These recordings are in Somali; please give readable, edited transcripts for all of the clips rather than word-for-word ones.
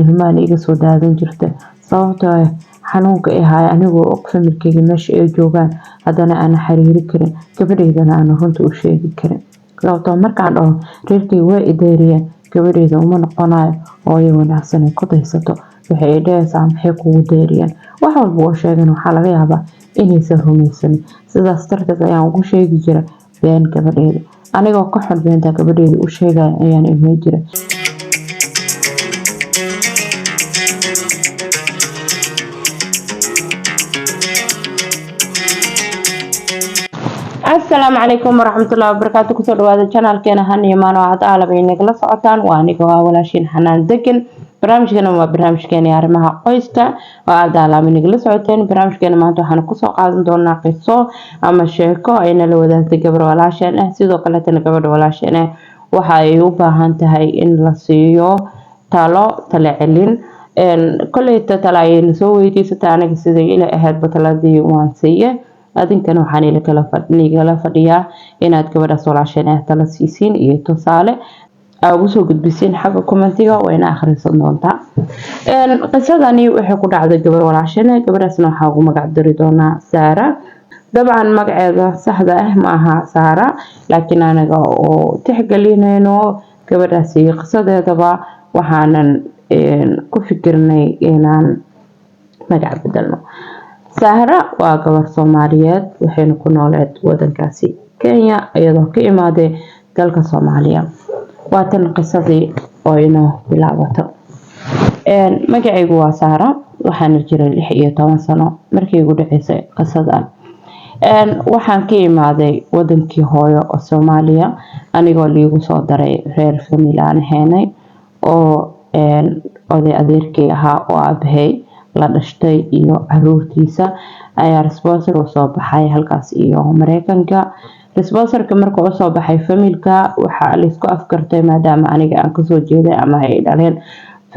ilmaan iga soo daadan jirta sababtoo ah xanuunka ay haay anigoo og familkeyga meesha ay joogaan haddana aan xiriiri karin gabadheydana aan runta u sheegi karin sababtoo markaan dhaho reerkeyga waa ideeriyeen gabadheyda uma noqonayo hooyo wanaagsan ay ku daysato waxay ay dhahaysaa maxay kugu deeriyeen wax walba oo sheegan waxaa laga yaabaa inaysan rumaysanin sidaas darteed ayaan ugu sheegi jira been gabadheyda anigoo ka xun beenta gabadheyda u sheegaya ayaan ilmay jira السلام عليكم ورحمة الله وبركاته كسر هذا القناة كنا هني ما نوعد على بينك لصعتان وأنا جوا ولا شيء حنان دكن برامج كنا ما برامج كنا يارمها قيستا وعد على بينك لصعتين برامج كنا ما توحنا قصة قاعد دون ناقصة أما شركة أين لو ذا تجبر ولا شيء سيدو قلت نجبر ولا شيء وحيوبها هنتهي إن لصيو طلعلين إن كل تطلعين سوي تيستانك سيدي إلى أحد بطلدي وانسية adinkana waxaan igala fadhiyaa inaad gabadhaas walaasheen ah tala siisiin iyo tusaale aad ugu soo gudbisiin xagga commentiga wayna akhrisan doontaa qisadani waxay ku dhacday gabar walaasheen gabadhaasna waxaa ugu magac dari doonaa Saara dabcan magaceeda saxda ah ma aha Saara laakiin anaga oo tixgelinayno gabadhaasi qisadeedaba waxaanan ku fikirnay inaan magac bedelno Sahra waa gabar Soomaaliyeed waxayna ku nooleed wadankaasi Kenya iyadoo ka imaaday dalka Soomaaliya waa tan qisadii oo inoo bilaabato magacaygu waa Sahra waxaan jiray 16 sano markii ugu dhaceysay qisadan waxaan ka imaaday wadankii hooyo oo Soomaaliya anigoo liigu soo daray reer family aan ahaynay oo oday adeerkay ahaa oo aabhay la dhashtay iyo caruurtiisa ayaa sponsor u soo baxay halkaas iyo Mareykanka sponsorka markuu u soo baxay familka waxa la isku afkartay maadaama aniga aan ka soo jeeday ama ay dhaleen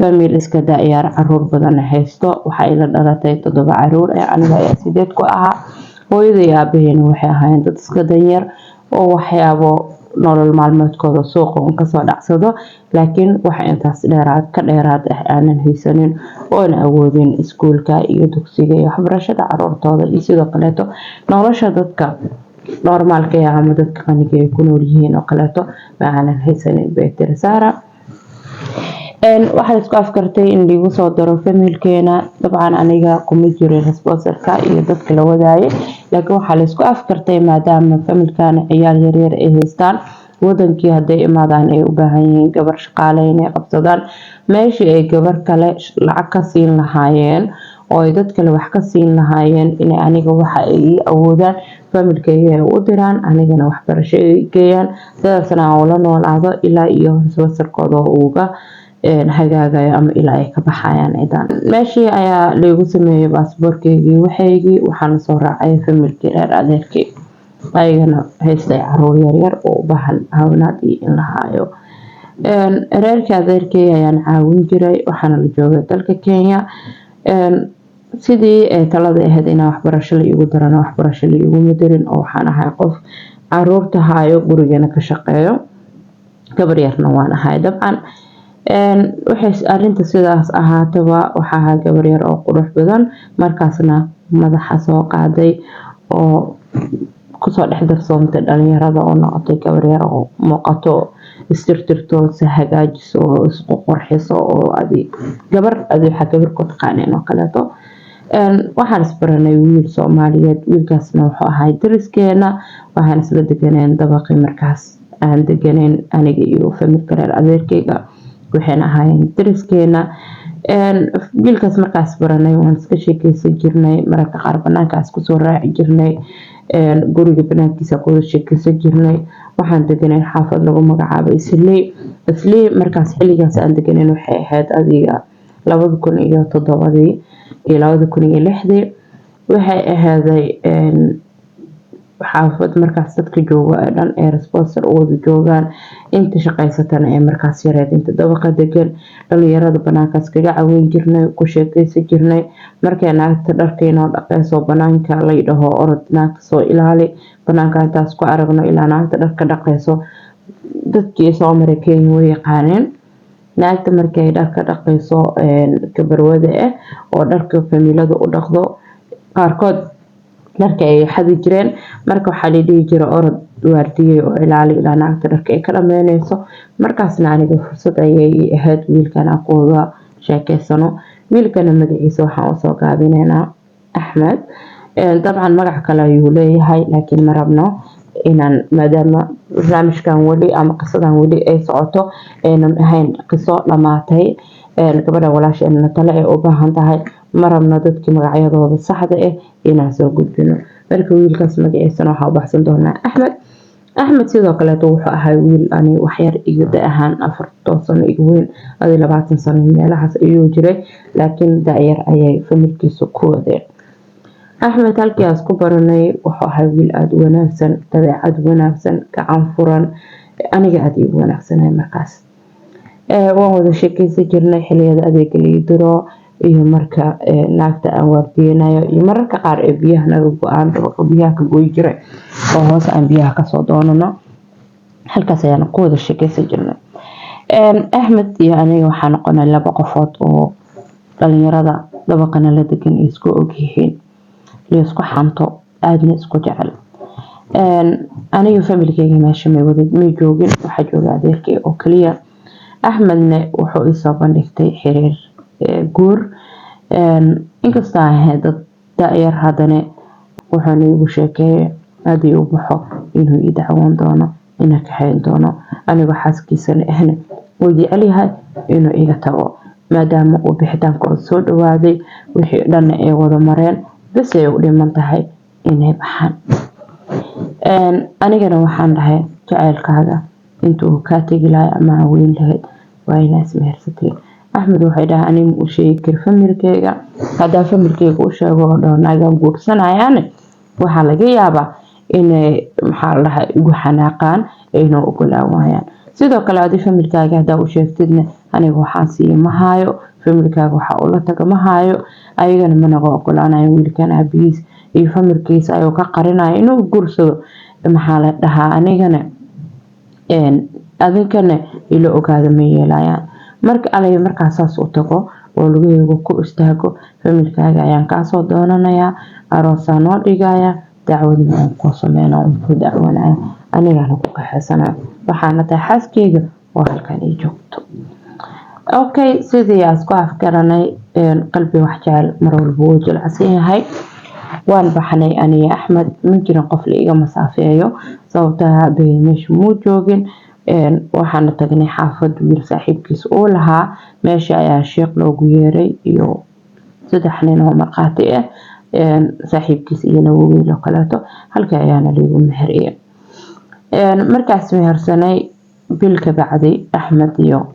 family iska daayar caruur badan haysto waxa ay la dhalatay 7 caruur aniga ayaa 8 ku ahaa hooyaday aabaheen waxay ahaayeen dad iska danyar oo waxyaabo nolol maalmeedkooda suuqa ka soo dhacsado laakiin waxa intaas dheeraad ah aanan haysanin oo aan awoodin iskuulka iyo dugsiga iyo waxbarashada caruurtooda iyo sidoo kale nolosha dadka normaalka ah ama dadka qaniga ay ku nool yihiin oo kale ma aanan haysanin beetir Saara waxa isku afkartay in liigu soo daro familkeena dabcan aniga kuma jirin sponsorka iyo dadka la wadaayay laakiin waxa la isku afkartay maadaama familkana ciyaal yar ay haystaan wadankii haday imaadaan ay u baahan yihiin gabar shaqaaleyn ay qabsadaan meeshii ay gabar kale lacag ka siin lahaayeen oo ay dad kale wax ka siin lahaayeen in aniga waxa ay awoodaan familkayga ay u diraan anigana waxbarasho ay geeyaan sidaasna aan la noolaado ilaa iyo sponsorkooda uga hagaagayo ama ilaa ay ka baxayaan ciidan meeshii ayaa lagu sameeyay baasaboorkeygii waxaan soo raacay familkii reer adeerkay ayagana haystay caruur yar oo u baahan caawinaad in la haayo reerka adeerkay ayaan caawin jiray waxaana la joogay dalka Kenya sidii talada ahayd in waxbarasho la igu darano waxbarasho la igu madarin oo waxaan ahay qof caruurta haayo gurigana ka shaqeeyo gabar yarna waan ahay dabcan waxay arinta sidaas ahaataba waxa gabar yar oo qurux badan markaasna madaxa soo qaaday oo ku soo dhaxdarsoomtay dhalinyarada oo noqotay gabar yar oo muuqato istirtirto hagaajiso isku qurxiso oo gabar ku taqaaneen oo kale waxaan isbaranay wiil Soomaaliyeed wiilkaasna wuxuu ahaa dariskeena waxaan isla deganeen dabaqi markaas aan deganeen aniga iyo familka reer adeerkayga waxaan ahaayeen dariskeena wiilkaas markaas baranay waan iska sheekaysan jirnay mararka qaar banaankaas ku soo raaci jirnay guriga banaankiisa ku sheekaysan jirnay waxaan deganay xaafad lagu magacaabo Islii markaas xilligaas aan deganeen waxay ahayd adiga 2007 iyo 2006 waxay ahaaday xaafad markaas dadka jooga dhan ee sponsor u wada joogaan inta shaqaysatana ee markaas yareed inta dabaqa degan dhalinyarada banaankaas kaga caawin jirnay ku sheekaysan jirnay markay naagta dharkeena dhaqayso banaanka la yidhaho orod naagta soo ilaali banaanka intaas ku aragno ilaa naagta dharka dhaqayso dadkii soo maray Kenya way yaqaaneen naagta markay dharka dhaqayso kabarwada ah oo dharka familada u dhaqdo qaarkood dharka ay xadi jireen marka waxaa la dhihi jiray orod waardiye oo ilaali ilaa naagta dharka ay ka dhameynayso markaasna aniga fursad ayay ahayd wiilkan aqooda sheekeysano wiilkana magaciisa waxaan usoo gaabinaynaa Axmed dabcan magac kale ayuu leeyahay laakiin ma rabno inaan maadaama barnaamijkan wali ama qisadan wali ay socoto aynan ahayn qiso dhamaatay gabadha walaasheena tale ay u baahan tahay ma rabno dadkii magacyadooda saxda ah inaan soo gudbino marka wiilkaas magaciisana waxaa u baxsan doonaa Axmed sidoo kale wuxuu ahaa wiil ani wax yar iga ahaan 40 sano iga weyn 20 sano meelahaas ayuu jiray laakiin daayar ayay familkiisu ku wadeen Axmed halkaas ku baranay wuxuu ahaa wiil aad u wanaagsan dabeecad wanaagsan gacan furan aniga aad u wanaagsanay markaas waan wada sheekaysan jirnay xilliyada adeeg la diro iyo marka naagta aan waardiyanayo iyo mararka qaar ee biyaha naga go'aan biyaha ka gooy jiray oo hoos aan biyaha ka soo doonano halkaas ayaan ku wada sheekaysan jirnay Axmed iyo aniga waxaan noqonay laba qofood oo dhalinyarada dabaqana la degan isku ogyihiin isku xanto aadna isku jecel aniga familkeyga meesha ma joogin waxa jooga adeerkay oo kaliya Axmedna wuxuu isoo bandhigtay xiriir guur inkastoo ahayd daayar haddana wuxuu igu sheekeeyay hadii uu baxo inuu ii dacwoon doono inaan ka xeyn doono aniga xaaskiisana ahna uu jecel yahay inuu iga tago maadaama uu bixitaanka soo dhawaaday wixii dhan ay wada mareen bas ay u dhiman tahay inay baxaan anigana waxaan dhahay jacaylkaaga intuu ka tagi lahay ama weyn lahayd waa inaa ismehersateen Axmed waxay dhahay aniga u sheegi kar familkeyga hadaa familkeyga u sheego oo dhanaga guursanayaan waxa laga yaabaa inay maxaa la dhahay ugu xanaaqaan inuu ogolaawayaan sidoo kale hadii familkaaga hadaa u sheegtidna aniga waxaan sii mahaayo familkaaga waxa uu la taga mahaayo ayagana ma naga ogolaanayo wiilkan abiis iyo familkiisa ayuu ka qarinayo inuu guursado maxaa la dhahaa anigana adinkana ila ogaada ma yeelayaan marka aniga markaas saas u tago oo lagu ku istaago familkaaga ayaan ka soo doonanayaa aroos noo dhigaya dacwadna aan ku sameeyno ku dacwanaya anigana ku kaxeysana waxaana tahay xaaskeyga oo halkan ay joogto okay sidii aan isku afkaranay qalbi wax jecel mar walba wuu jilcsan yahay waan baxnay aniga Axmed ma jirin qof la iga masaafeeyo sababta meesha muu joogin waxaan tagnay xaafad wiil saaxiibkiis oo lahaa meesha ayaa sheekh loogu yeeray iyo saddex nin oo marqaati ah saaxiibkiis iyo wiil kaleeto halka ayaana lagu meheriyay markaas mehersanay bil ka bacday Axmed iyo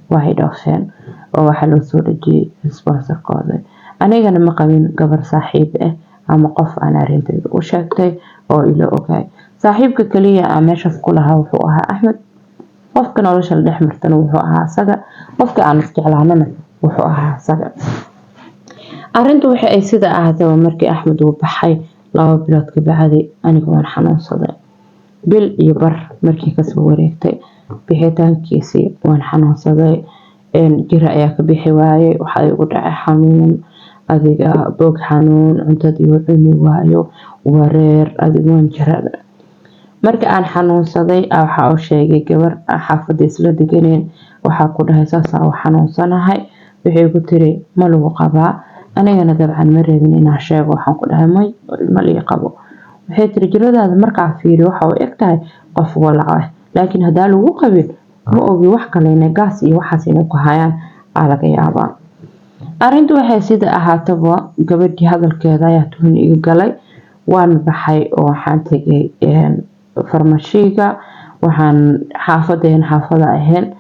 waxay dhaafeen oo waxa loo soo dhajiyay sponsorkooda anigana ma qabin gabar saaxiib ah ama qof aan arintayda u sheegtay oo ila ogaay saaxiibka kaliya aan meesha ku lahaa wuxuu ahaa Axmed qofka nolosha dhex martana wuxuu ahaa asaga qofka aan isjeclaanana wuxuu ahaa asaga arintu waxa ay sida ahaatay markii Axmed uu baxay 2 bilood ka bacday aniga waan xanuunsaday bil iyo bar markii ka soo wareegtay bixitaankiisii waan xanuunsaday jira ayaa ka bixi waayay waxa igu dhacay xanuun adiga boog xanuun cuntadii uu cuni waayo wareer adiga waan jirada marka aan xanuunsaday waxa uu sheegay gabar xaafadda isla deganeen waxa ku dhahay saasa oo xanuunsanahay wixii ku tiri ma lagu qabaa anigana dabcan ma reebin inaan sheego waxaan ku dhahay ma lii qabo waxay tiri jiradaada markaa fiiriyo waxa uu egtahay qof walaac laakiin hadaa lagu qabin ma ogi wax kale inay gaas iyo waxaas inay ku hayaan laga yaabaa arintu waxay sida ahaataba gabadhii hadalkeeda ayaa tuhun iga galay waan baxay oo waxaan tagay farmashiga waxaan xaafada ahayn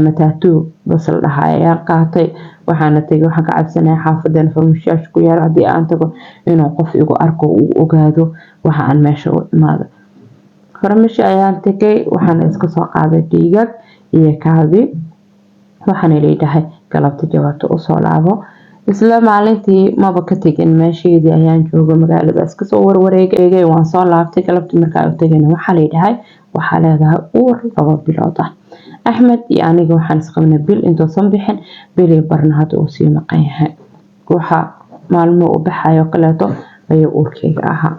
matatu basal dhahay qaatay waxaana tagay waxaan ka cabsanahay xaafadan farmashiyash ku yaal hadii aan tago inuu qof igu arko uu ogaado waxa aan meesha u imaado farmashi ayaan tagay waxaan iska soo qaaday dhiigag iyo kaadi waxaan leeyahay galabta jawaabta u soo laabo isla maalintii maba ka tegin meeshaydii ayaan jooga magaaladaas kasoo warwareegay waan soo laabtay galabtii markaa u tagayna waxaa la dhahay waxaa leedahay uur 2 bilood ah axmed iyo aniga waxaan isqabnay bil intuusan bixin bilii barna hadda uu sii maqan yahay waxa maalmo u baxayo kaleeto ayuu uurkayga ahaa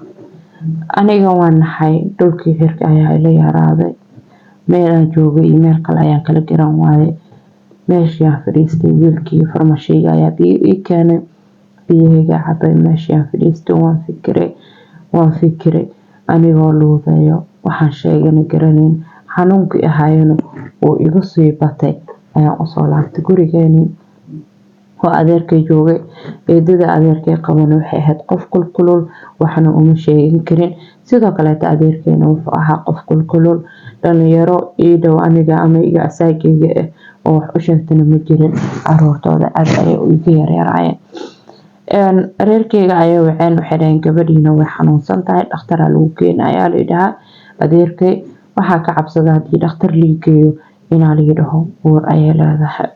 aniga waan naxay dhulkii xirka ayaa ila yaraaday meelaan joogay iyo meel kale ayaan kala garan waayay meeshii aan fadhiistay wiilkii farmashiga ayaa biyo ii keenay biyahayga cabay meeshii aan fadhiistay waan fikiray anigoo luudayo waxaan sheegana garanayn xanuunkii ahaayana uu igu sii batay ayaan usoo laabtay gurigeeni oo adeerkay joogay eedada adeerkay qabana waxay ahayd qof kulkulul waxna uma sheegin karin sidoo kaleeta adeerkayna wuxuu ahaa qof kulkulul dhalinyaro ii dhow aniga ama iga asaagayga ah oo wax u sheegtana ma jirin caruurtooda aad ayay iga yaryaraayeen reerkayga ayaa waxay dhaheen gabadhiina way xanuunsan tahay dhakhtar lagu keenayaa la dhahaa adeerkay waxaa ka cabsada haddii dhakhtar lii geeyo inaa la dhaho uur ayay leedahay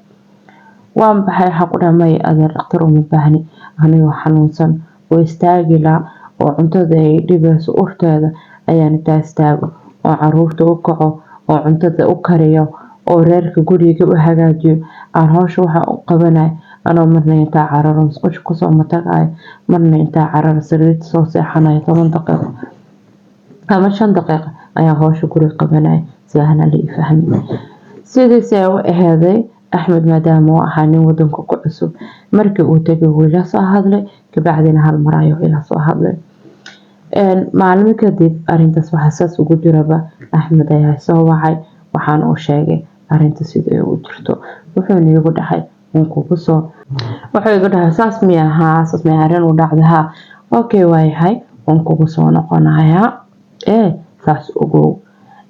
waan baxay waxa ku dhamay adeer dhakhtar uma baahni anigoo xanuunsan oo istaagila oo cuntada ay dhibayso urteeda ayaan intaa istaago oo caruurta u kaco oo cuntada u kariyo oo reerka guriga u hagaajiyo aan hawsha waxa u qabanay anoo marna intaa cararo musqusha kusoo matagayo marna intaa cararo sariirta soo seexanayo 10 daqiiqo ama 5 daqiiqo ayaa hawsha guriga qabanay si aan la fahmin sidii u ahaday axmed maadaama uu ahaa nin wadanka ku cusub markii uu tagay wiila soo hadlay kabacdina hal mar ayuu ila soo hadlay maalmo kadib arintaas waxa saas ugu jiraba axmed ayaa soo wacay waxaan u sheegay arinta sida ay u jirto wuxuu igu dhahay wuxuu igu dhahay saas miyaha saas ma arin u dhacdaha okay waayahay waan kugu soo noqonayaa saas ugu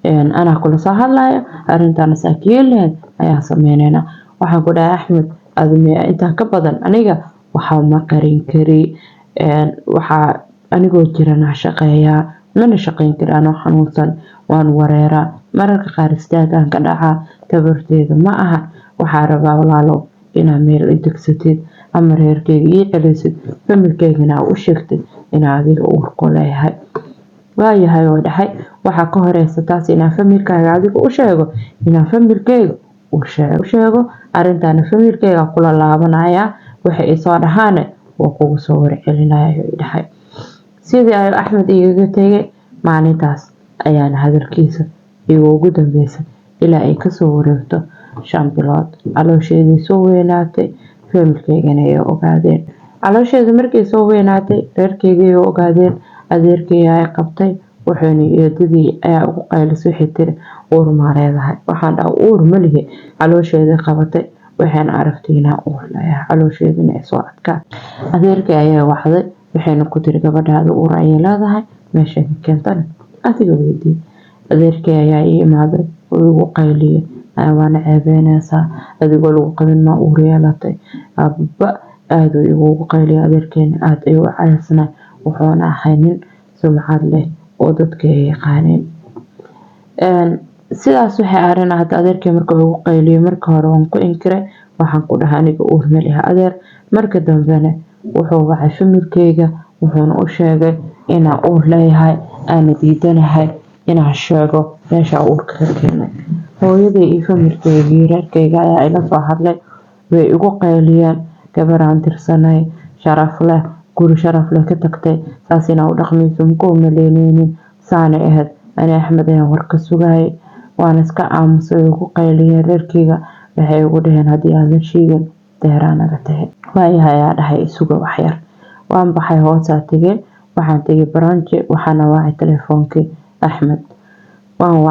أنا كل صاحب لا أرنتنا ساكيل أيها سميننا وحنقول أحمد أدمي أنت كبدن أنيجا وحاما قرين كري وحا أنيجو جيران شقيا من شقين كري أنا حنوصل وان وريرا مرق خارستاغان كدعا تبرتيد معها وحاربا ولالو إنا ميل إدكستيد أما ريركيغي إليسد فملكيغنا وشيكتد إنا هذه أوركو ليهاي waayahay oo dhaxay waxa ka horeysa taas inaa familkaaga adiga u sheego inaa familkeyga u sheego arintana familkeyga kula laabanaya waxa ay soo dhahaan waa kugu soo warcelinaya dhaxay sidii ay Axmed iyaga tagay maalintaas ayaan hadalkiisa igu ugu dambeysay ilaa ay ka soo wareegto 5 bilood caloosheedii soo weynaatay familkeygana ay ogaadeen caloosheeda markay soo weynaatay reerkeyga ay ogaadeen adeerkay ay qabtay wuxuuna eedadii ayaa ugu qaylisay wixii tiri uur ma leedahay waxaan dhaw uur ma lihi caloosheeda qabatay waxaan aragtay inaa uur leeyahay caloosheedina ay soo adkaa adeerkay ayaa waxday waxayna ku tiri gabadhaada uur ay leedahay meesha keentana adiga weydii adeerkay ayaa ii imaaday oo ugu qayliyay waana ceebeynaysaa adigoo lagu qabin ma uur yeelatay abba aad ugu qayliyay adeerkayna aad ayuu calaysnaa wuxuuna ahay nin sumcad leh oo dadka yaqaaneen sidaas waxay arin hadda adeerkay markuu ugu qayliyo marka hore waan ku inkiray waxaan ku dhahay aniga uur ma leeyahay adeer marka dambena wuxuu wacay familkeyga wuxuuna u sheegay inaa uur leeyahay aan diidanahay inaan sheego meesha uurka ka keenay hooyaday iyo familkeyga iyo reerkeyga ayaa ila soo hadlay way igu qayliyeen gabaraan tirsanay sharaf leh guri sharaf leh ka tagtay saasina u dhaqmayso muku maleyneen saana ahayd ana Axmed ayaan warka sugay waan iska aamusay ugu qayliyeen reerkeyga waxay ugu dhaheen hadii aan sheegin deeraanaga tahay waayahay ayaa dhahay isuga wax yar waan baxay hoosa tagay waxaan tagay branch waxaana wacay telefoonkii Axmed waan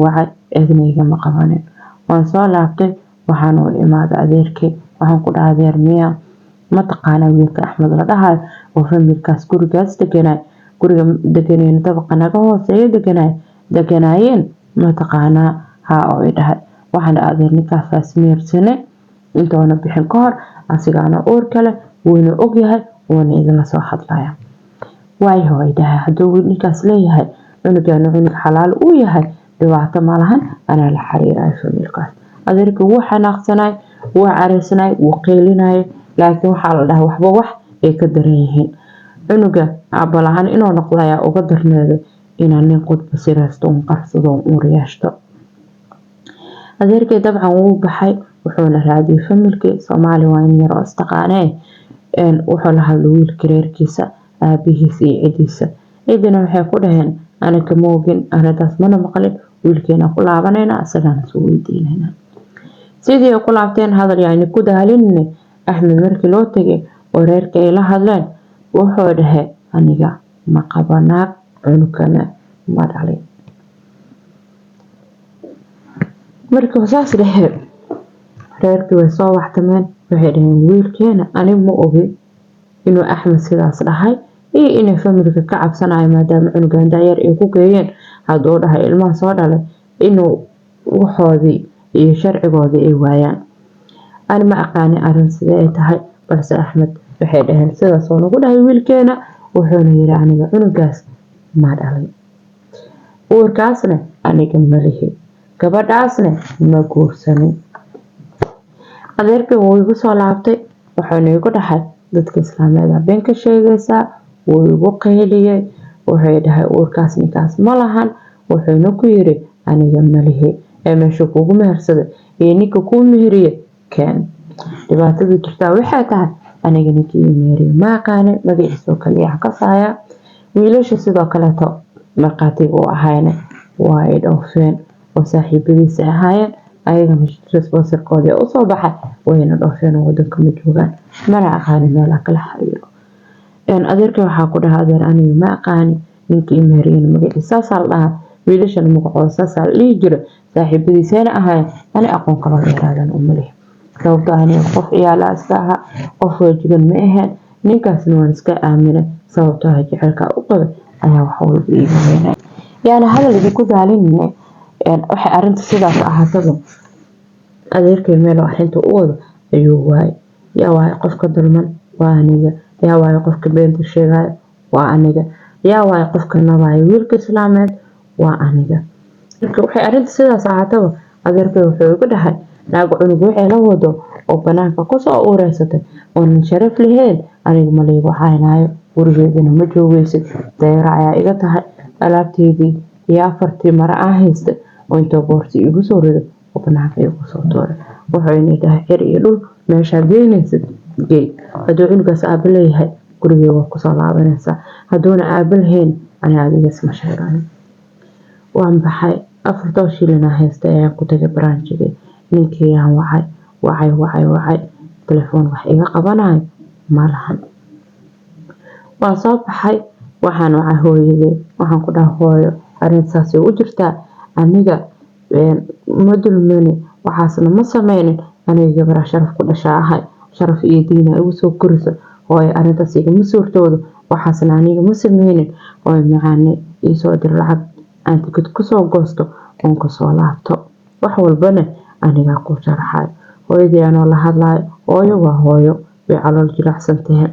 wacay eednayga ma qabanin waan soo laabtay waxaan u imaaday adeerkay waxaan ku dhahay adeer miya ma taqaana wiilka Axmed la dhahay oo familkaas gurigaas guriga deganeen dabqa naga hooseeyo deganaayeen ma taqaana ha oo dhahay waxaan adeer ninkaas meersane intoona bixin ka hor asigaana uur kale wuuna og yahay wuuna idin soo hadlaya waayo ay dhahay haduu ninkaas leeyahay cunugan cunug xalaal uu yahay dhibaato ma lahan ana la xiriiray familkaas adeerku wuu xanaaqsanay wuu careysnay wuu qeylinay laakiin waxaa la dhahay waxba wax ay ka daran yihiin. Cunuga aabba la'aan inuu noqdo ayaa uga darneeday inaan nin qudba siraysto un qarsado uur yeeshto. Adeerkay dabcan wuu baxay wuxuuna raadiyay familkii Soomaali waa in yar oo istaqaanay wuxuu la hadlay wiilka reerkiisa aabihiisa iyo cidiisa. Cidina waxay ku dhaheen anaga moogin arrintaas mana maqlin wiilkeena ku laabanayna asagana soo weydiinayna. Sidii ay ku laabteen hadal yaani ku daalinne Axmed markii loo tagay oo reerka ay la hadleen wuxuu dhahay aniga ma qabanaag cunugana ma dhalin. Markii saas dhahay reerkii way soo waxtameen waxay dhaheen wiilkeena aniga ma ogi inuu Axmed sidaas dhahay iyo inay familka ka cabsanayo maadaama cunugan da'yar ay ku geeyeen haduu dhahay ilmaha soo dhalay inuu waxoodii iyo sharcigoodii ay waayaan. Ani ma aqaani arrin sidee ay tahay balse Axmed waxay dhaheen sidaas oo nagu dhahay wiilkeena wuxuuna yiri aniga cunugaas ma dhalin. Uurkaasna aniga ma lihi gabadhaasna ma guursanin. Adeerkay wuu igu soo laabtay wuxuuna igu dhahay dadka Islaamada been ka sheegaysa wuu igu qeyliyay wuxuu dhahay uurkaas ninkaas ma lahan wuxuuna ku yiri aniga ma lihi meesha kugu mehersaday iyo ninka ku meheriyay keen. Dhibaatada jirta waxay tahay aniga ninkii meheriyay ma aqaan magaciisa kaliya ka saaya wiilasha sidoo kale marqaatiga u ahayna waa ay dhoofeen oo saaxiibadiisa ahaayeen ayaga responsibility u soo baxay wayna dhoofeen wadanka ma joogaan mana aqaan meel kala xiriiro. Adeerkay waxa ku dhahay adeer aniga ma aqaan ninkii meheriyay magaciisa saal dhaha wiilashan magacooda saal lii jiro saaxiibadiisa ahaayeen ani aqoon kala dheeraadan u malay. Sababta aniga qof ciyaala astaha qof wajigan ma ahayn ninkaasna waan iska aaminay sababtoo ah jecelka u qaba ayaa wax walba iiga weynaa. Yaani hadalkii ku daalinay waxay arinta sidaas ahaataba adeerkay meel arrinta u wado ayuu waay yaa waay qofka dulman waa aniga yaa waay qofka beenta sheegay waa aniga yaa waay qofka nabaay wiilka Islaameed waa aniga. Waxay arinta sidaas ahaataba adeerkay wuxuu igu dhahay naagu cunug waxay la wado oo banaanka ku soo ureysatay oo sharaf leheen aniga ma leeyahay waxaanayo gurigeedana ma joogaysid dayra ayaa iga tahay alaabteedii iyo afartii mara aan haystay oo inta boorti igu soo riday oo banaanka igu soo tooray wuxuu inay dhahay xir iyo dhul meesha geynaysid geey haduu cunugaas aab leeyahay gurigeeda waa ku soo laabanaysa haduuna aab lahayn ani adiga isma sheegan. Waan baxay 4 shilin haystay ayaan ku tagay branchiga ninkii aan wacay telefoon wax iga qabanayo ma lahan. Waan soo baxay waxaan wacay hooyaday waxaan ku dhahay hooyo arrintaas u jirta aniga ma dulmani waxaasna ma sameeynin aniga gabar sharaf ku dhashay ahay sharaf iyo diin ay ugu soo koriso hooyo arrintaas iga masuurtoodo waxaasna aniga ma sameeynin oo macaan ii soo dir lacag aan tikid ku soo goosto oo ku soo laabto wax walbana aniga ku sharaxay hooyadii aan la hadlayo hooyo waa hooyo way calool jilicsan tahay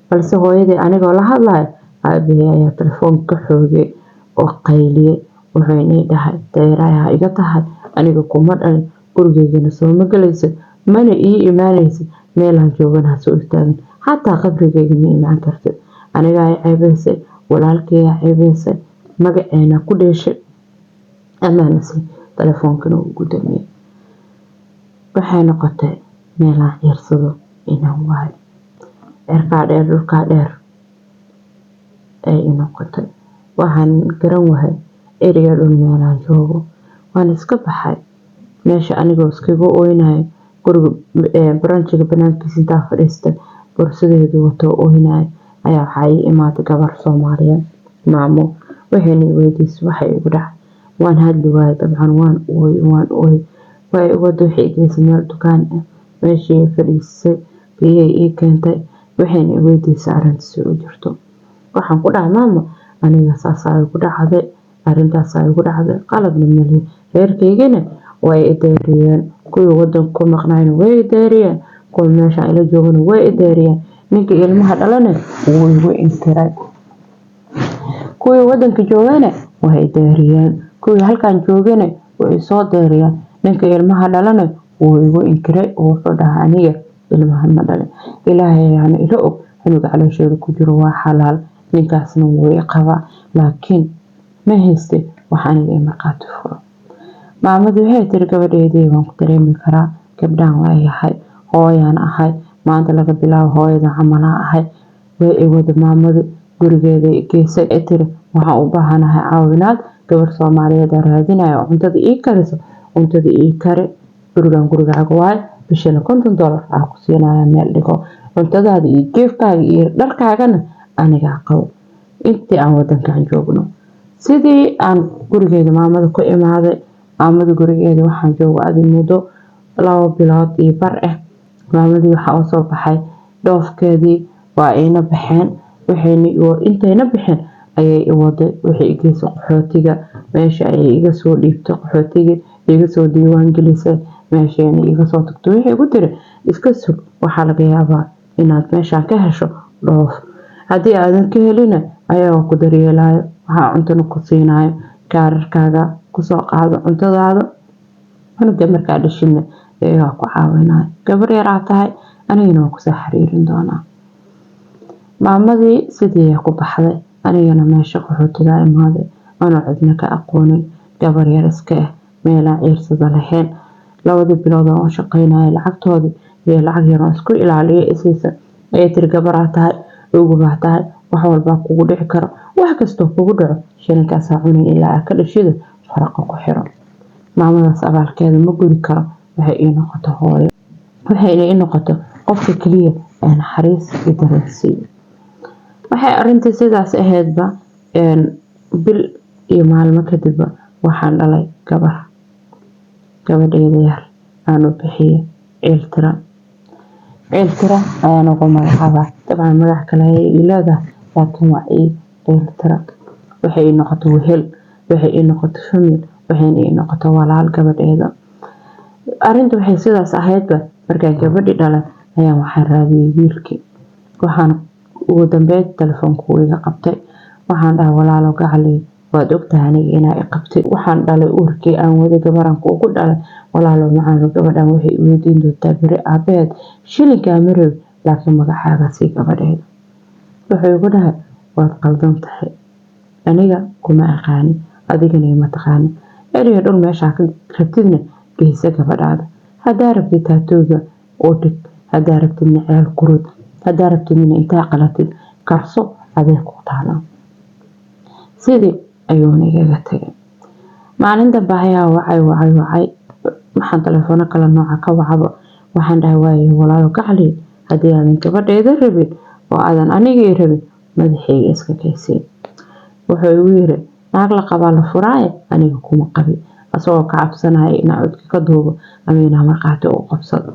balse hooyadii aniga la hadlayo aabahay ayaa telefoon ka xoogay oo qayliyay wuxuu dhahay dayraha iga tahay aniga kuma dhalin gurigeena soo ma galayso mana ii imaanaysid meel aan joogana soo istaagin hatta qabrigeyga ma imaan kartid aniga ay ceebaysay walaalkay ay ceebaysay magaceena ku dheeshay amaanasi telefoonkan ugu damay waxay noqotay meel aan xirsado inaan waayo erka dheer dhulka dheer ay noqotay waxaan garan wahay area dhul meel aan joogo waan iska baxay meesha anigoo iskaga ooynayo guriga branchiga banaankiisa inta fadhiistay bursadeedu wato ooynayo ayaa waxay imaatay gabar Soomaaliyeed maamo waxayna weydiisay waxay igu dhacay waan hadli waayay dabcan waan ooy way wado xigeysa meel dukaan meeshii fadhiisay biyay ii keentay waxayna weydiisay arrinta u jirto waxaan ku dhahay maamo aniga saasay ku dhacday arrintaas ay ugu dhacday qalabna mali reerkeygana way ideeriyeen kuwa wadanka ku maqnaayna way ideeriyeen kuwa meesha ila joogana way ideeriyeen ninka ilmaha dhalana wuu igu inkiray kuwa wadanka joogana way ideeriyeen kuwa halkaan joogana way soo deeriyeen ninka ilmaha dhalana wuu igu inkiray oo wuxuu dhahay aniga ilmahan dhalay ilaahay yani ila og cunuga caloosheeda ku jiro waa xalaal ninkaasna wuu i qabaa laakiin ma hayste waxaan ila marqaati furo maamadu waxay tiri gabadheedii waan ku dareemi karaa gabdhaan waa yahay hooyaan ahay maanta laga bilaabo hooyada camalaa ahay way i wada maamadu gurigeeda geesay ay tiri waxaan u baahanahay caawinaad gabar Soomaaliyeed raadinayo cuntada ii kariso cuntada ii kari gurigaaga waay bishana $50 aan ku siinayaa meel dhigo cuntadaada iyo geefkaaga iyo dharkaagana aniga qabo intii aan wadankan joogno sidii aan gurigeeda maamada ku imaaday maamada gurigeeda waxaan joogay muddo 2 bilood iyo bar ah maamadii waxa uu soo baxay dhoofkeedii waa ayna baxeen intayna bixin ayay i waday wixii igeysay qaxootiga meesha ay iga soo dhiibtay qaxootiga iga soo diiwaan gelisay meeshayna iga soo tagtay wixii ugu tiri iska sug waxa laga yaabaa inaad meeshaan ka hesho dhoof haddii aadan ka helina ayaa ku daryeelayo waxa cuntana ku siinayo kaararkaaga ku soo qaado cuntadaada cunuga markaa dhashina iyagaa ku caawinayo gabar yar aad tahay anigana waan kusoo xiriirin doonaa maamadii sidii ku baxday anigana meesha qaxootiga imaaday ana cidna ka aqoonin gabar yar iska ah meelaan ciirsada lahayn 2 bilood oo shaqeynaya lacagtoodii iyo lacag yar oo isku ilaaliyo isiisa ay tiri gabar aad tahay ugu baahtahay wax walba kugu dhici karo wax kasta kugu dhaco shilinkaas cunay ilaa ka dhashida faraqa ku xiro maamadaas abaalkeeda ma guri karo waxay ii noqoto hooyo waxay ii noqoto qofka kaliya ee naxariis iyo dareensiin waxay arintii sidaas ahaydba bil iyo maalmo kadib waxaan dhalay gabadheeda yar aan u bixiyay Ceeltira ayaan ugu magacaabay dabcan magac kale ay leedahay laakiin waa Ceeltira waxay ii noqoto wehel waxay ii noqoto famil waxay ii noqoto walaal gabadheeda arintu waxay sidaas ahaydba markaan gabadhi dhalay ayaan waxaan raadiyay wiilkii waxaan ugu dambeyn telefoonku iga qabtay waxaan dhahay walaalo gacali waad ogtahay aniga inaa i qabtay waxaan dhalay uurkii aan wada gabaran kuugu dhalay walaalo macaan gabadhan waxay u weydiin doontaa beri aabeed shilinka marow laakiin magacaaga si gabadheeda wuxuu igu dhahay waad qaldan tahay aniga kuma aqaani adigana ma taqaani eriga dhul meesha ka rabtidna geysa gabadhaada hadaa rabtid taatooga oo dhig hadaa rabtid ceel qurud hadaa rabtid intaa qalatid karso adeeg ku taala sidii ayuu nigaga tagay maalinta baahiyaa wacay waxaan telefoon kala nooca ka wacabo waxaan dhahay waayo walaalo gacali hadii aan gabadheeda rabin oo aadan aniga rabin madaxayga iska kaysay wuxuu igu yiri naag la qabaa la furaaye aniga kuma qabi asoo ka cabsanaya inaa codka ka duubo ama inaa marqaati u qabsado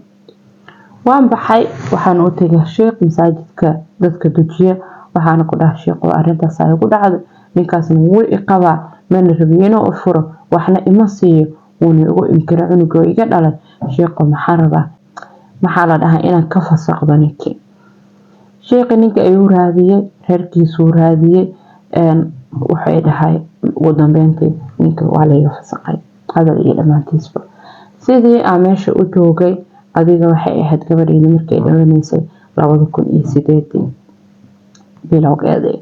waan baxay waxaan u tagay sheekh masaajidka dadka dujiya waxaan ku dhahay sheekh arintaas ay ku dhacdo ninkaasna wuu i qabaa mana rabiino u furo waxna ima siiyo uuna ugu inkira cunuga iga dhalay sheekh maxaa la dhahaa inaan ka fasaqdo ninkii sheekh ninka ayuu raadiyay reerkiisuu raadiyay waxay dhahay ugu dambeyntii ninka waa laga fasaqay hadal iyo dhamaantiisba sidii aan meesha u joogay adiga waxay ahayd gabadheena markay dhawanaysay 2008 bilowgeedii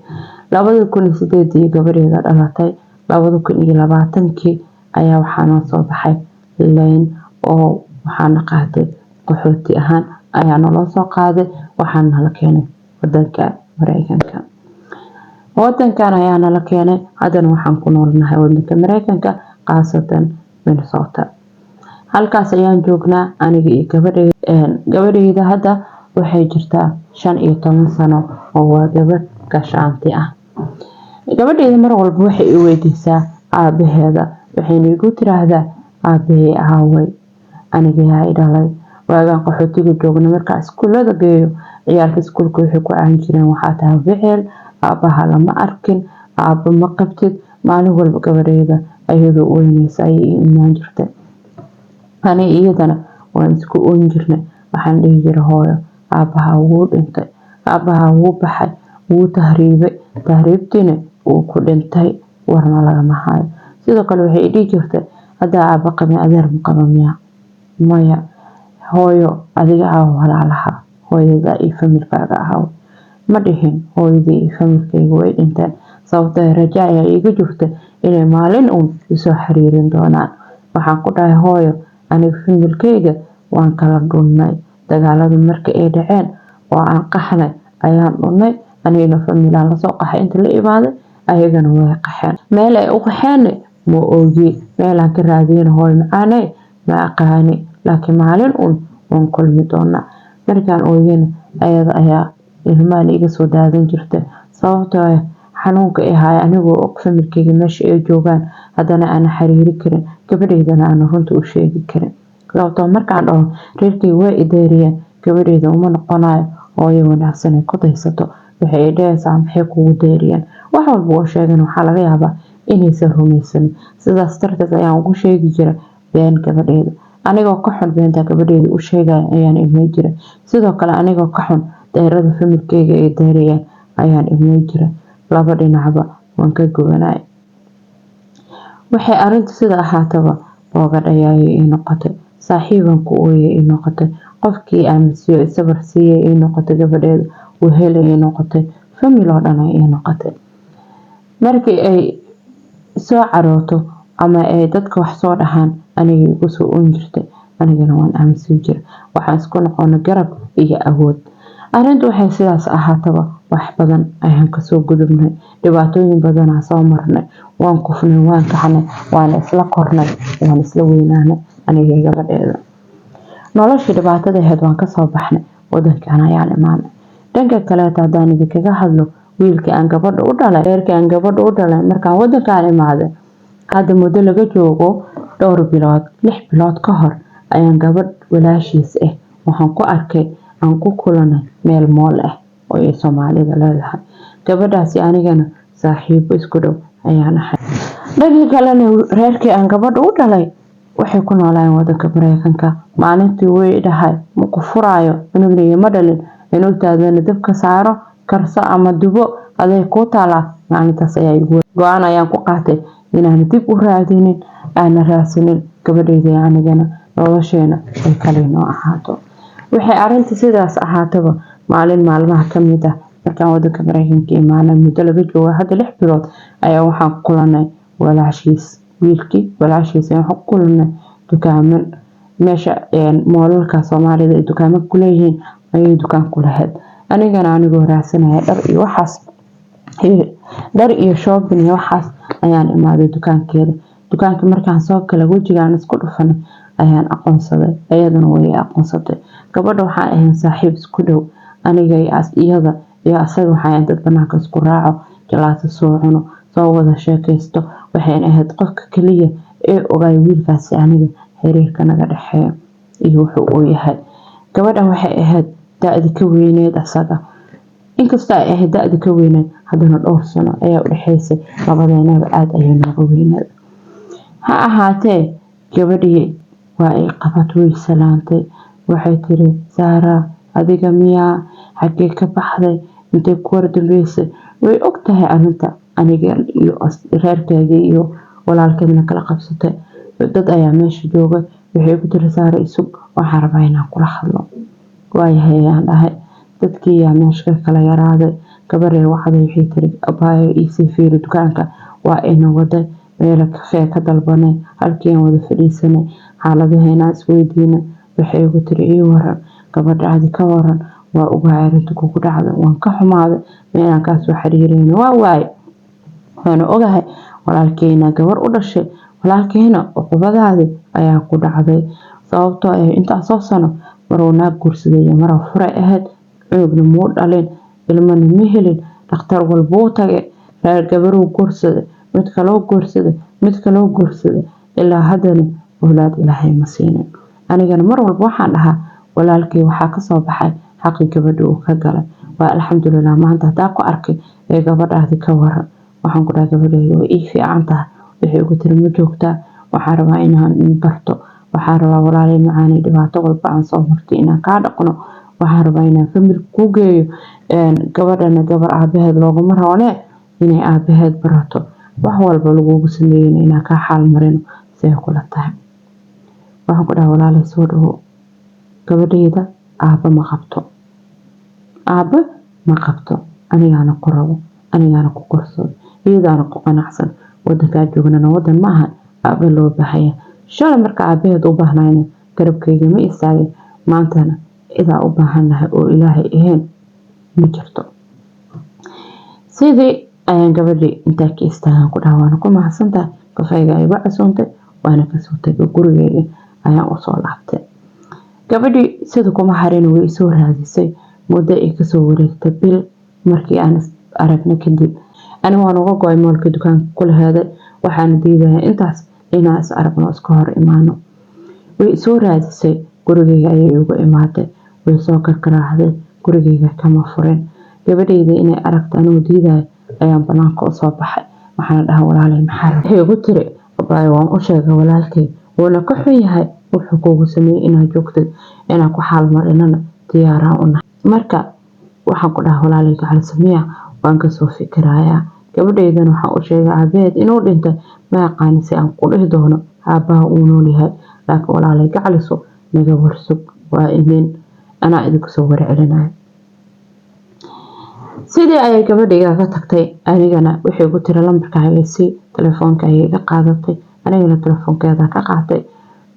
2008 gabadheeda dhalatay 2020 ayaa waxaan soo baxay leen oo waxaan qaaday qaxooti ahaan ayaa naloo soo qaaday waxaan nala keenay wadanka Mareykanka wadankan ayaa nala keenay haddana waxaan ku noolnahay wadanka Mareykanka qaasatan Minnesota halkaas ayaan joognaa aniga iyo gabadheeda hadda waxay jirtaa 15 sano oo waa gabadh gashaanti ah gabadheeda mar walba waxay i weydiisaa aabaheeda waxayna igu tiraahdaa aabahey aaway aniga yaa i dhalay waagaan qaxootiga joogna markaa iskuulada geeyo ciyaalka iskuulka waxay ku aan jireen waxaa tahay ficil aabaha lama arkin aaba ma qabtid maalin walba gabadheeda ayadoo weynaysa ayay imaan jirtay ani iyadana waan isku oon jirnay waxaan dhihi jiray hooyo aabaha wuu dhintay aabaha wuu baxay wuu tahriibtiina wuu ku dhintay warna lagama hayo sidoo kale waxay dhihi jirtay hadaa aaba qabin adeer ma qaba miya maya hooyo adiga walaalaha hooyada iyo familkaaga ahaw ma dhihin hooyadii iyo familkayga way dhinteen sababtoo rajo ayaa iiga jirta inay maalin uun isoo xiriirin doonaan. Waxaan ku dhahay hooyo aniga familkayga waan kala dhunnay dagaalada marka ay dhaceen oo aan qaxnay ayaan dhunnay anigana familaan lasoo qaxay inta la imaaday ayagana way qaxeen meel ay u qaxeen ma ogi meelaan ka raadiyeen hooyo macaanay ma aqaani laakiin maalin uun waan kulmi doonaa. Markaan ooyana ayada ayaa ilmahan iga soo daadan jirta sababtoo ah xanuunka ay haay anigoo og familkayga meesha ay joogaan haddana aan xiriiri karin gabadhaydana aan runta u sheegi karin sababtoo markaan dhaho reerkayga way ideeriyeen gabadhayda uma noqonayo hooyo wanaagsan ay ku daysato waxay dhahaysaa maxay kugu deeriyeen wax walba oo sheegan waxaa laga yaabaa inaysan rumaysanin sidaas darteed ayaan ugu sheegi jiray been gabadhayda anigoo ka xun beenta gabadhayda u sheegaya ayaan ilmay jiray sidoo kale anigoo ka xun deerada familkayga ay deeriyeen ayaan ilmay jiray laba dhinacba waan ka gubanay. Waxay arintu sida ahaataba boogad ayaa ii noqotay saaxiiban ku ooyay ii noqotay qofkii aaminsiyo isabar siiyay ii noqotay gabadheeda wehel ii noqotay famil oo dhan ii noqotay. Markii ay soo carooto ama ay dadka wax soo dhahaan aniga igu soo oon jirtay anigana waan aaminsan jiray waxaan isku noqonay garab iyo awood. Arintu waxay sidaas ahaataba wax badan ayaan ka soo gudubnay dhibaatooyin badan aan soo marnay waan kufnay waan kaxnay waan isla kornay waan isla weynaanay aniga gabadheeda nolosha dhibaatada ahayd waan ka soo baxnay wadankan ayaan imaanay. Dhanka kale haddaan idinkaga hadlo wiilkii aan gabadha u dhalay reerkii aan gabadha u dhalay markaan wadankan imaaday hadda muddo laga joogo 6 bilood ka hor ayaan gabadh walaashiis waxaan ku arkay aan ku kulanay meel mool oo ay Soomaalida leedahay gabadhaasi anigana saaxiibo isku dhow ayaan ahay. Dhanka kalena reerkii aan gabadha u dhalay waxay ku noolaan wadanka Mareykanka maalintii way dhahay ma ku furaayo inuu ma dhalin inuu taadana dabka saaro karso ama dubo aday ku taala maalintaas ayaa igu go'aan ayaan ku qaatay inaan dib u raadinin aan raasinin gabadhayda anigana nolosheena ay kale noo ahaato. Waxay arintu sidaas ahaataba maalin maalmaha ka mid ah markaan wadanka Mareykanka imaanay muddo laga joogo hadda 6 bilood ayaa waxaan kulanay walaashiis wiilkii walaashiis waxaan kulanay dukaaman meesha moolalka Soomaalida ay dukaamo ku leeyihiin ayay dukaan ku lahayd anigana anigoo raadsanaya dhar iyo shopping iyo waxaas ayaan imaaday dukaankeeda dukaanka markaan soo kala wajigaan isku dhufanay ayaan aqoonsaday ayadana way aqoonsatay gabadha waxaan ahayn saaxiib isku dhow aniga iyada iyo asaga waxaan dad banaanka isku raaco jalaato soo cuno soo wada sheekaysto waxaan ahayd qofka kaliya ee ogaay wiilkaasi aniga xiriirka naga dhaxeeyo iyo wuxuu u yahay. Gabadhan waxay ahayd da'di ka weyneed asaga inkastoo ay ahayd da'di ka weyneed haddana 2 sano ayaa u dhaxaysay labadeena aad ayay nooga weyneed ha ahaatee gabadhii waa ay qabatay salaantay waxay tiri Saara adiga miyaa xagee ka baxday intee ku wardambeysay way ogtahay arinta aniga iyo reerkayga iyo walaalkeedna kala qabsatay dad ayaa meesha jooga waxay ku tiri Saara isug waxaan rabaa inaan kula hadlo waayahay aan dhahay dadkii yaa meesha kala yaraaday gabarey waxay waxay tiri abaayo ii fiiri dukaanka waa ina waday meel kafee ka dalbanay halkii aan wada fadhiisanay xaaladaheena isweydiinay waxay ugu tiri ii waran gabadhaadi ka waran waa uga arintu kugu dhacday waan ka xumaaday meelaan ka soo xiriireyno waa waay waan ogahay walaalkeena gabar u dhashay walaalkeena uqubadaadi ayaa ku dhacday sababtoo ah inta soo sano maruna guursaday mara furay ahayd cunugna muu dhalin ilmana ma helin dhakhtar walba uu tagay reer gabar uu guursaday mid kale oo guursaday ilaa haddana awlaad Ilaahay ma siinin anigana mar walba waxaan dhahaa walaalkay waxa ka soo baxay xaqi gabadha uu ka galay waa alxamdulillah maanta taa ku arkay ee gabadhaadi ka waran waxaan ku dhahay gabadheedu way ii fiican tahay waxay ugu tiri ma joogtaa waxaan rabaa inaan barto waxaan rabaa walaalay macaani dhibaato walba aan soo martay inaan ka dhaqno waxaan rabaa inaan famil ku geeyo gabadhana gabar aabaheed looguma roone inay aabaheed barato wax walba lagu sameeyay inaan ka xal marino say kula tahay waxaan ku dhahay walaalay soo dhawo gabadhayda aabba ma qabto, aabba ma qabto, anigaana ku rabo, anigaana ku korsado, iyadaana ku qanacsan. Wadankaa joognana wadan ma ahan aabba loo baahaya. Shalay marka aabbaheed u baahnayna garabkayga ma istaagin, maantana idaa u baahan lahay oo ilaahay ahayn ma jirto. Sidii ayaan gabadhii intaa ka istaagan ku dhaha waana ku mahadsantahay, kafayga igu casuuntay, waana kasoo tagay gurigeyga ayaan usoo laabtay. Gabadhii sida kuma harin way soo raadisay, muddo ay kasoo wareegtay bil markii aan aragna kadib. Ani waan uga go'ay moolka dukaanka kula heeday, waxaana diidayaa intaas inaan is aragno iska hor imaano. Way soo raadisay, gurigeyga ayay igu imaatay, way soo karkaraahday, gurigeyga kama furin. Gabadhayda inay aragto anuu diidayo ayaan banaanka u soo baxay. Waxaan dhahay walaalay maxaa waxay igu tiri abaayo waan u sheegay walaalkay wuuna ka xun yahay wuxuu kugu sameeyay inaad joogtid inaan ku xaal marinana diyaaraan u nahay. Marka waxaan ku dhahay walaalay gacal sameeya waan ka soo fikirayaa. Gabadhaydana waxaan u sheegay aabaheed inuu dhintay, ma aqaan si aan ku dhihi doono aabaha uu nool yahay, laakiin walaalay gacaliso naga warsug waa idin anaa idinku soo warcelinayo. Sidii ayay gabadhayga ka tagtay, anigana waxay ku tiri lambarkaaga si telefoonka ayay iga qaadatay, anigana telefoonkeeda ka qaatay.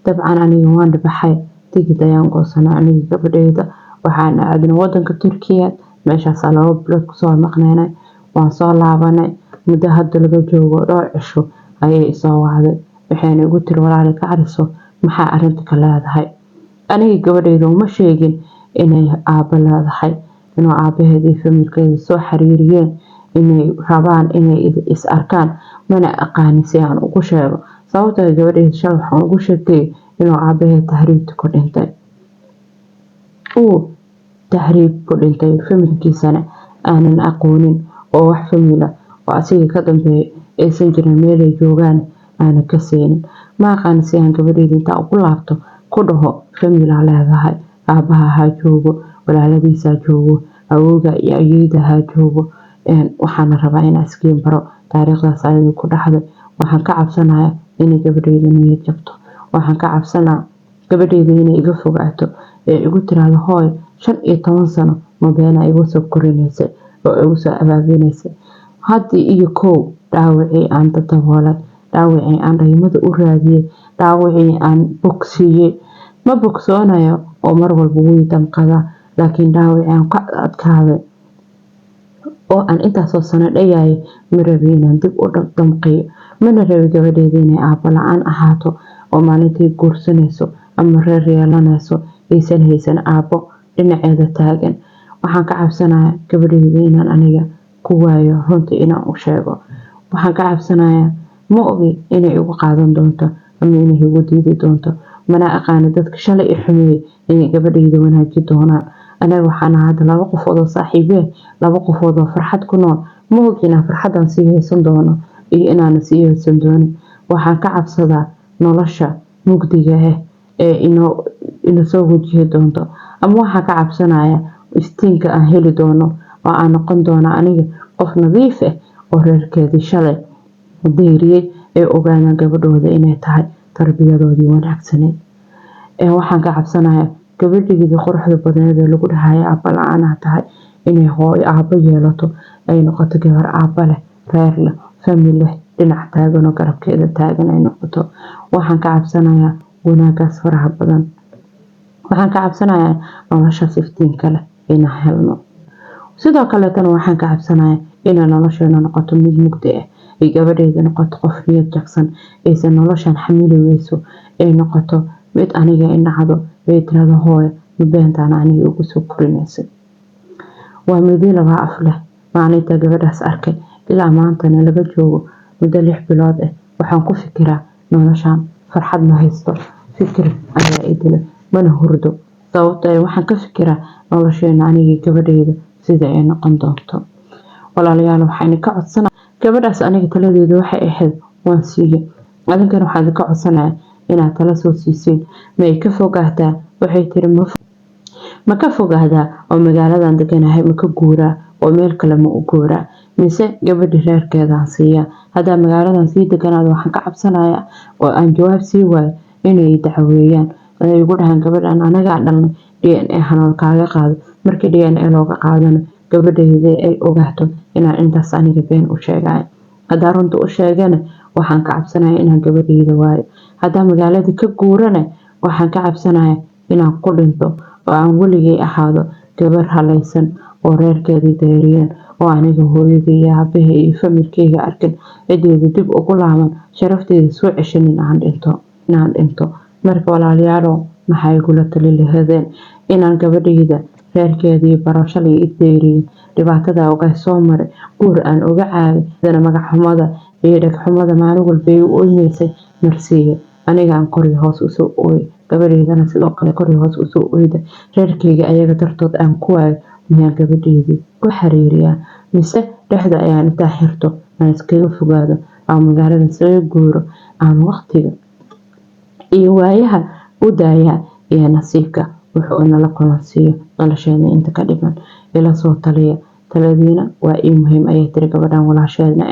Dabcan aniga waan dhabaxay, tigid ayaan goosanay aniga gabadhayda, waxaan aadnay wadanka Turkiya, meeshaas 2 bilood kusoo maqnaynay. Waan soo laabanay, muddo hadda laga joogo 2 cisho ayay soo wacday, waxayna igu tiri walaalay ka cariso maxaa arinta ka leedahay. Aniga gabadhayda uma sheegin inay aabba leedahay, inuu aabaheed iyo familkeeda soo xiriiriyeen inay rabaan inay is arkaan, mana aqaan si aan ugu sheego. Sababtoo gabadhayda shalay waxaan ugu sheegtay inuu aabaheed tahriibta ku dhintay, tahriib ku dhintay, familkiisana aanan aqoonin oo wax famila oo asiga ka dambeeyay aysan jirin, meel ay joogaan aanan ka seenin. Ma aqaan si aan gabadhayda inta ugu laabto ku dhaho famila leedahay, aabaha ha joogo, walaaladiisa joogo, awowga iyo ayeeyda ha joogo, waxaan rabaa inaan iskiin baro taariikhdaas ayay ku dhaxday. Waxaan ka cabsanayaa inay gabadhayda niyad jabto, waxaan ka cabsanayaa gabadhayda inay iga fogaato ee igu tiraahdo hooy 15 sano ma beena igu soo korinaysay oo igu soo abaabinaysay. Haddii iyo kow dhaawacii aan dadaboolay, dhaawacii aan dhaymada u raadiyay, dhaawacii aan bogsiiyay, ma bogsoonayo oo mar walba way danqada, laakiin dhaawacii aan ka adkaaday oo aan intaasoo sano dhayay ma rabi inaan dib u damqiyo. Mana rabi gabadhayda inay aabba la'aan ahaato oo maalintii guursanayso ama reer yeelanayso aysan haysan aabbo dhinaceeda taagan. Waxaan ka cabsanayaa gabadhayda inaan aniga ku waayo runtii inaan u sheego. Waxaan ka cabsanayaa ma ogi inay igu qaadan doonto ama inay igu diidi doonto, mana aqaan dadka shalay i xumeeyay inay gabadhayda wanaajin doonaan. Anaga waxaan ahaa 2 qofood oo saaxiibe, 2 qofood oo farxad ku nool, ma ogi inaan farxadan sii haysan doono iyo inaan sii haysan doonin. Waxaan ka cabsadaa nolosha mugdiga ah ee ina soo wajihi doonto, ama waxaan ka cabsanayaa iftiinka aan heli doono oo aan noqon doono aniga qof nadiif ah oo reerkeedii shalay deyriyay ee ogaana gabadhooda inay tahay tarbiyadoodii wanaagsaneed. Waxaan ka cabsanayaa gabadhayda quruxda badneed ee lagu dhahay aabba la'aan tahay inay hooyo aabba yeelato, ay noqoto gabar aabba leh, reer leh, famil leh, dhinac taagan oo garabkeeda taagan ay noqoto. Waxaan ka cabsanayaa wanaagaas faraha badan, waxaan ka cabsanayaa noloshaas iftiinka leh inaan helno. Sidoo kale tan waxaan ka cabsanayaa inay nolosheena noqoto mid mugdi ah, ay gabadhayda noqoto qof niyad jabsan, aysan noloshan xamili weyso, ay noqoto mid aniga inacdo ay tirahdo hooyo ma beentaan aniga ugu soo korinaysay. Waa midi 2 af leh. Maalinta gabadhaas arkay ilaa maantana laga joogo muddo 6 bilood ah, waxaan ku fikiraa noloshan farxad ma haysto, fikir ayaa idil mana hurdo. Sababtoo waxaan ka fikiraa nolosheena aniga gabadhayda sida ay noqon doonto. Walaalayaal waxaan ka codsanayaa gabadhaas aniga taladeedu waxay ahayd waan siiyay, adinkana waxaan ka codsanayaa inaad tala soo siiseen. Ma ay ka fogaataa? Waxay tiri ma ka fogaadaa oo magaaladan deganahay ma ka guuraa oo meel kale ma u guuraa, mise gabadhi reerkeedaan siiya. Hadaa magaaladan sii deganaado waxaan ka cabsanayaa oo aan jawaab sii waayo inay dacweeyaan ay ugu dhahan gabadhan anaga dhalnay DNA hanol kaaga qaado markii DNA looga qaadana gabadheedii ay ogaato inaan intaas aniga been u sheegay haddaan runta u sheegana waxaan ka cabsanayaa inaan gabadheeda waayo haddaan magaalada ka guurana waxaan ka cabsanayaa inaan ku dhinto oo aan weligay ahaado gabar halaysan oo reerkeedii dayriyeen oo aniga hooyadii iyo aabahay iyo familkeyga arkin cideeda dib ugu laaban sharafteeda soo ceshan inaan dhinto marka walaalayaal maxay igula tali lahaydeen inaan gabadheyda reerkeedii barashada iyo dayriyin dhibaatada uga soo maray guur aan uga caagay magac xumada iyo dhag xumada maalin walba ay u oynaysay marsiiye aniga aan kori hoos u soo ooy gabadheydana sidoo kale kori hoos u soo ooyda reerkeyga ayaga dartood aan ku waay miyaan gabadheydii ku xariiriyaa mise dhexda ayaan intaa xirto aan iskaga fogaado aan magaalada isaga guuro aan waqtiga iyo waayaha u daayaa iyo nasiibka wuxuu inala kulansiiyo nolosheena inta ka dhiman ila soo taliya taladiina waa ii muhiim ayay tiri gabadhan walaasheedna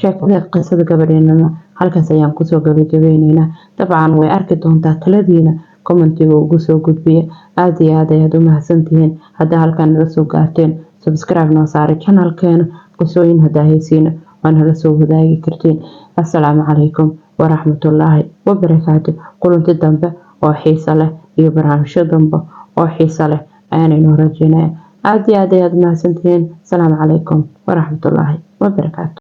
sheekada qisada gabadheena halkaas ayaan kusoo gabagabeyneynaa dabcan way arki doontaa taladiina commentiga ugu soo gudbiya aad iyo aad ayaad u mahadsantihiin haddaa halkan naga soo gaarteen subscribe noo saaray channelkeena qisooyin haddaa haysiina waa nala soo wadaagi kartiin assalaamu calaykum waraxmatullaahi wabarakaatu kulanti dambe oo xiiso leh iyo barnaamijyo dambe oo xiiso leh ayaana inoo rajeynaya aad iyo aad ayaad u mahadsantihiin assalaamu calaykum waraxmatullaahi wabarakaatu